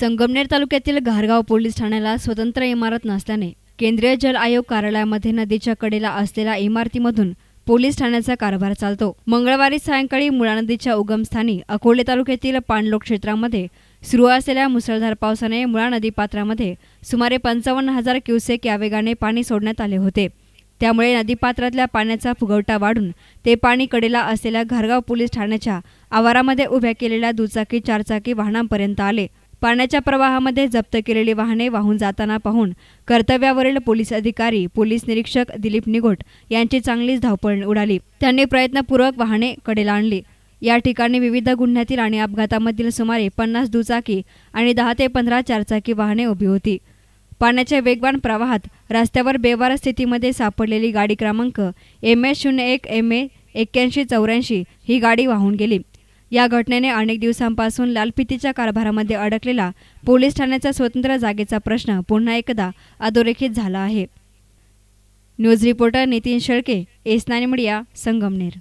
संगमनेर तालुक्यातील घारगाव पोलीस ठाण्याला स्वतंत्र इमारत नसल्याने केंद्रीय जल आयोग कार्यालयामध्ये नदीच्या कडेला असलेल्या इमारतीमधून पोलीस ठाण्याचा कारभार चालतो। मंगळवारी सायंकाळी मुळा नदीच्या उगमस्थानी अकोले तालुक्यातील पाणलोट क्षेत्रामध्ये सुरू असलेल्या मुसळधार पावसाने मुळा नदीपात्रामध्ये सुमारे 55,000 क्युसेक या वेगाने पाणी सोडण्यात आले होते। त्यामुळे नदीपात्रातल्या पाण्याचा फुगवटा वाढून ते पाणी कडेला असलेल्या घारगाव पोलीस ठाण्याच्या आवारामध्ये उभ्या केलेल्या दुचाकी चारचाकी वाहनांपर्यंत आले। पाण्याच्या प्रवाहामध्ये जप्त केलेली वाहने वाहून जाताना पाहून कर्तव्यावरील पोलीस अधिकारी पोलीस निरीक्षक दिलीप निगोट यांची चांगलीच धावपळ उडाली। त्यांनी प्रयत्नपूर्वक वाहने कडेला आणली। या ठिकाणी विविध गुन्ह्यातील आणि अपघातामधील सुमारे 50 दुचाकी आणि 10 ते 15 चारचाकी वाहने उभी होती। पाण्याच्या वेगवान प्रवाहात रस्त्यावर बेवार स्थितीमध्ये सापडलेली गाडी क्रमांक MS01 MA 8184 ही गाडी वाहून गेली। या घटनेने अनेक दिवसांपासून लालफितीच्या कारभारामध्ये अडकलेला पोलीस ठाण्याचा स्वतंत्र जागेचा प्रश्न पुन्हा एकदा अधोरेखित झाला आहे। News reporter Nitin Shelke, S9 media, Sangamner.